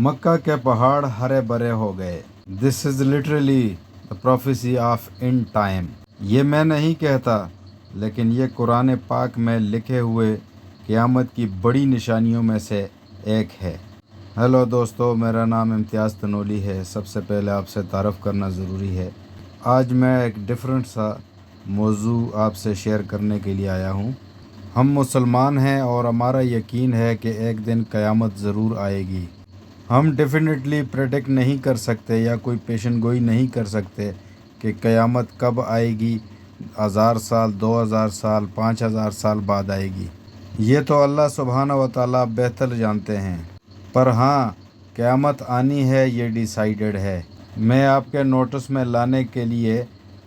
मक्का के पहाड़ हरे भरे हो गए। This is literally the prophecy of in time. ये मैं नहीं कहता, लेकिन ये कुरान पाक में लिखे हुए क़यामत की बड़ी निशानियों में से एक है। हेलो दोस्तों, मेरा नाम इम्तियाज़ तनोली है। सबसे पहले आपसे तारफ़ करना ज़रूरी है। आज मैं एक डिफरेंट सा मौजू आपसे शेयर करने के लिए आया हूँ। हम मुसलमान हैं और हमारा यकीन है कि एक दिन क़यामत ज़रूर आएगी। हम डेफिनेटली प्रेडिक्ट नहीं कर सकते या कोई पेशन गोई नहीं कर सकते कि क़यामत कब आएगी। 1000 साल, 2000 साल, 5000 साल बाद आएगी। ये तो अल्लाह सुब्हानहू व तआला बेहतर जानते हैं। पर हाँ, क़यामत आनी है, ये डिसाइडेड है। मैं आपके नोटिस में लाने के लिए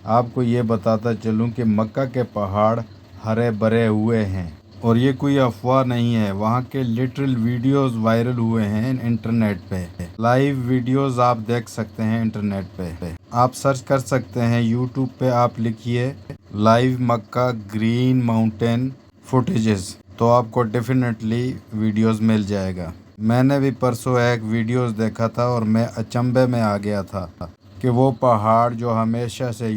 आपको ये बताता चलूँ कि मक्का के पहाड़ हरे भरे हुए हैं और ये कोई अफवाह नहीं है। वहाँ के लिटरल वीडियोस वायरल हुए हैं इंटरनेट पे। लाइव वीडियोस आप देख सकते हैं इंटरनेट पे। आप सर्च कर सकते हैं यूट्यूब पे, आप लिखिए लाइव मक्का ग्रीन माउंटेन फुटेजेस, तो आपको डेफिनेटली वीडियोस मिल जाएगा। मैंने भी परसों एक वीडियोस देखा था और मैं अचंभे में आ गया था कि वो पहाड़ जो हमेशा से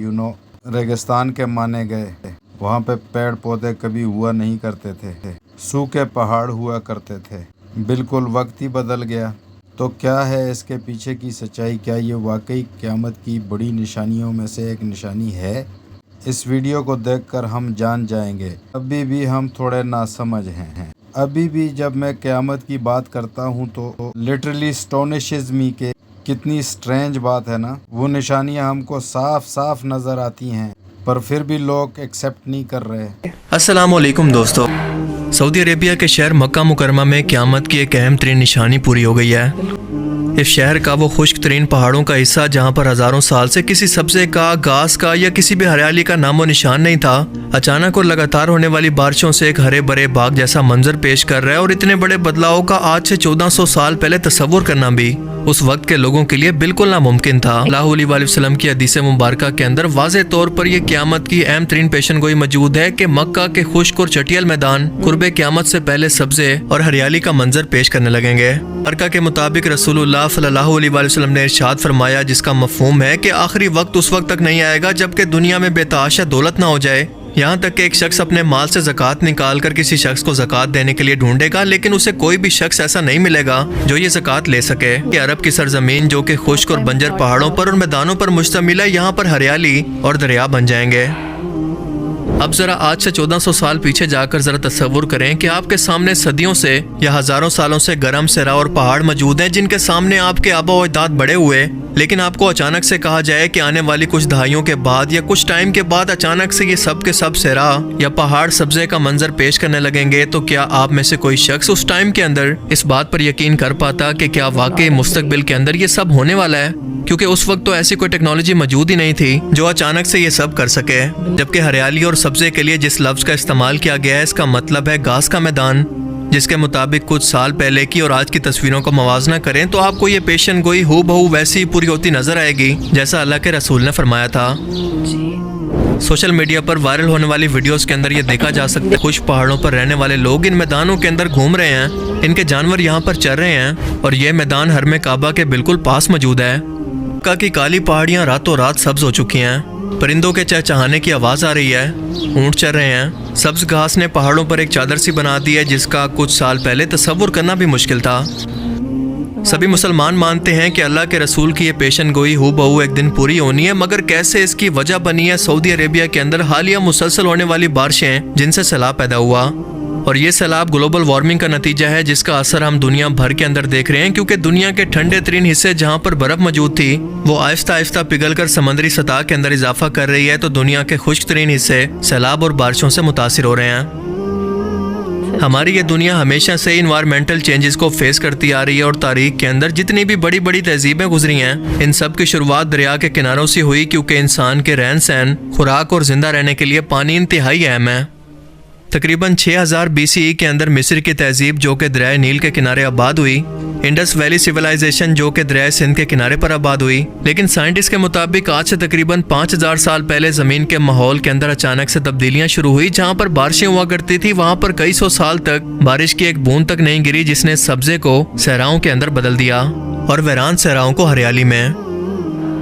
रेगिस्तान के माने गए, वहाँ पे पेड़ पौधे कभी हुआ नहीं करते थे, सूखे पहाड़ हुआ करते थे। बिल्कुल वक्त ही बदल गया। तो क्या है इसके पीछे की सच्चाई? क्या ये वाकई क़यामत की बड़ी निशानियों में से एक निशानी है? इस वीडियो को देखकर हम जान जाएंगे। अभी भी हम थोड़े नासमझ हैं। अभी भी जब मैं क़यामत की बात करता हूँ तो लिटरली एस्टोनिशेस मी के कितनी स्ट्रेंज बात है ना। वो निशानियाँ हमको साफ साफ नज़र आती हैं, पर फिर भी लोग एक्सेप्ट नहीं कर रहे। अस्सलामुअलैकुम दोस्तों, सऊदी अरेबिया के शहर मक्का मुकरमा में क़यामत की एक अहम तरीन निशानी पूरी हो गई है। इस शहर का वो खुश्क तरीन पहाड़ों का हिस्सा जहाँ पर हज़ारों साल से किसी सब्ज़े का, घास का या किसी भी हरियाली का नामो निशान नहीं था, अचानक और लगातार होने वाली बारिशों से एक हरे भरे बाग जैसा मंजर पेश कर रहा है। और इतने बड़े बदलाव का आज से 1400 साल पहले तस्वुर करना भी उस वक्त के लोगों के लिए बिल्कुल नामुमकिन था। सल्लल्लाहु अलैहि वसल्लम की हदीस मुबारका के अंदर वाज़े तौर पर यह क़यामत की अहम तरीन पेशन गोई मौजूद है कि मक्का के खुश्क और चटियल मैदान कुर्बे क़यामत से पहले सब्ज़े और हरियाली का मंजर पेश करने लगेंगे। बरका के मुताबिक रसूलुल्लाह सल्लल्लाहु अलैहि वसल्लम ने इरशाद फरमाया, जिसका मफ़हूम है कि आखिरी वक्त उस वक्त तक नहीं आएगा जबकि दुनिया में बेतहाशा दौलत ना हो जाए। यहाँ तक कि एक शख्स अपने माल से ज़कात निकाल कर किसी शख्स को ज़कात देने के लिए ढूंढेगा, लेकिन उसे कोई भी शख्स ऐसा नहीं मिलेगा जो ये ज़कात ले सके। कि अरब की सरजमीन जो कि खुश्क और बंजर पहाड़ों पर और मैदानों पर मुश्तमिल है, यहाँ पर हरियाली और दरिया बन जाएंगे। अब ज़रा आज से 1400 साल पीछे जाकर ज़रा तस्वुर करें कि आपके सामने सदियों से या हज़ारों सालों से गर्म सहरा और पहाड़ मौजूद हैं जिनके सामने आपके आबा अजदाद बड़े हुए, लेकिन आपको अचानक से कहा जाए कि आने वाली कुछ दहाइयों के बाद या कुछ टाइम के बाद अचानक से ये सब के सब सहरा या पहाड़ सब्ज़े का मंजर पेश करने लगेंगे, तो क्या आप में से कोई शख्स उस टाइम के अंदर इस बात पर यकीन कर पाता कि क्या वाकई मुस्तकबिल के अंदर ये सब होने वाला है? क्योंकि उस वक्त तो ऐसी कोई टेक्नोलॉजी मौजूद ही नहीं थी जो अचानक से ये सब कर सके। जबकि हरियाली और सब्ज़े के लिए जिस लफ्ज़ का इस्तेमाल किया गया है, इसका मतलब है घास का मैदान, जिसके मुताबिक कुछ साल पहले की और आज की तस्वीरों को मवाजना करें तो आपको ये पेशन गोई हू बहू वैसी पूरी होती नजर आएगी जैसा अल्लाह के रसूल ने फरमाया था। सोशल मीडिया पर वायरल होने वाली वीडियोस के अंदर ये देखा जा सकता है खुश पहाड़ों पर रहने वाले लोग इन मैदानों के अंदर घूम रहे हैं, इनके जानवर यहाँ पर चल रहे हैं और ये मैदान हरमे काबा के बिल्कुल पास मौजूद है। मक्का की काली पहाड़ियाँ रातों रात सब्ज हो चुकी हैं, परिंदों के चहचहाने की आवाज़ आ रही है, ऊँट चल रहे हैं। सब्ज घास ने पहाड़ों पर एक चादर सी बना दी है जिसका कुछ साल पहले तस्वुर करना भी मुश्किल था। सभी मुसलमान मानते हैं कि अल्लाह के रसूल की ये पेशन गोई हू बहू एक दिन पूरी होनी है, मगर कैसे इसकी वजह बनी है सऊदी अरेबिया के अंदर हालिया मुसलसल होने वाली बारिशें जिनसे सैलाब पैदा हुआ। और ये सैलाब ग्लोबल वार्मिंग का नतीजा है जिसका असर हम दुनिया भर के अंदर देख रहे हैं, क्योंकि दुनिया के ठंडे तरीन हिस्से जहाँ पर बर्फ मौजूद थी वो आहिस्ता आहिस्ता पिघल कर समंदरी सतह के अंदर इजाफा कर रही है, तो दुनिया के खुश्क तरीन हिस्से सैलाब और बारिशों से मुतासिर हो रहे हैं। हमारी ये दुनिया हमेशा से इन्वायरमेंटल चेंजेस को फेस करती आ रही है और तारीख के अंदर जितनी भी बड़ी बड़ी तहजीबें गुजरी हैं, इन सब की शुरुआत दरिया के किनारों से हुई, क्योंकि इंसान के रहन सहन, खुराक और जिंदा रहने के लिए पानी इंतहाई अहम है। तकरीबन 6000 BCE के अंदर मिस्र की तहजीब जो कि दरिया नील के किनारे आबाद हुई, इंडस वैली सिविलाइजेशन जो कि दरिया सिंध के किनारे पर आबाद हुई। लेकिन साइंटिस्ट के मुताबिक आज से तकरीबन 5000 साल पहले ज़मीन के माहौल के अंदर अचानक से तब्दीलियां शुरू हुई। जहां पर बारिशें हुआ करती थी वहां पर कई सौ साल तक बारिश की एक बूंद तक नहीं गिरी, जिसने सब्जे को सहराओं के अंदर बदल दिया और वीरान सहराओं को हरियाली में।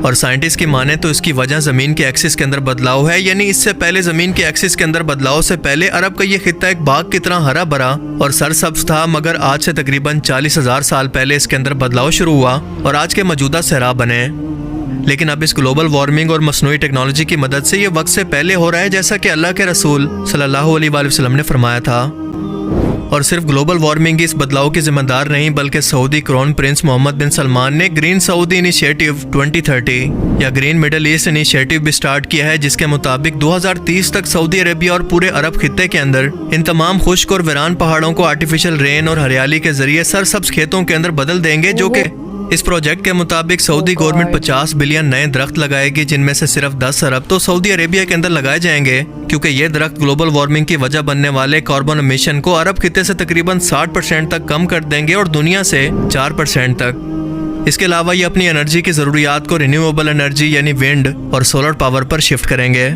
और साइंटिस्ट की माने तो इसकी वजह ज़मीन के एक्सिस के अंदर बदलाव है, यानी इससे पहले ज़मीन के एक्सिस के अंदर बदलाव से पहले अरब का ये खित्ता एक बाग की तरह हरा भरा और सरसब्ज था, मगर आज से तकरीबन 40,000 साल पहले इसके अंदर बदलाव शुरू हुआ और आज के मौजूदा सहरा बने। लेकिन अब इस ग्लोबल वार्मिंग और मसनूई टेक्नोलॉजी की मदद से ये वक्त से पहले हो रहा है, जैसा कि अल्लाह के रसूल सल्लल्लाहु अलैहि वसल्लम ने फरमाया था। और सिर्फ ग्लोबल वार्मिंग इस बदलाव की जिम्मेदार नहीं, बल्कि सऊदी क्राउन प्रिंस मोहम्मद बिन सलमान ने ग्रीन सऊदी इनिशिएटिव 2030 या ग्रीन मिडल ईस्ट इनिशिएटिव भी स्टार्ट किया है, जिसके मुताबिक 2030 तक सऊदी अरेबिया और पूरे अरब खित्ते के अंदर इन तमाम खुश्क और वीरान पहाड़ों को आर्टिफिशियल रेन और हरियाली के जरिए सरसब्ज खेतों के अंदर बदल देंगे। जो कि इस प्रोजेक्ट के मुताबिक सऊदी गवर्नमेंट 50 बिलियन नए दरख्त लगाएगी, जिनमें से सिर्फ 10 अरब तो सऊदी अरेबिया के अंदर लगाए जाएंगे, क्योंकि ये दरख्त ग्लोबल वार्मिंग की वजह बनने वाले कार्बन एमिशन को अरब खित्ते से तकरीबन 60% तक कम कर देंगे और दुनिया से 4% तक। इसके अलावा ये अपनी एनर्जी की ज़रूरियात को रिन्यूएबल एनर्जी यानी विंड और सोलर पावर पर शिफ्ट करेंगे।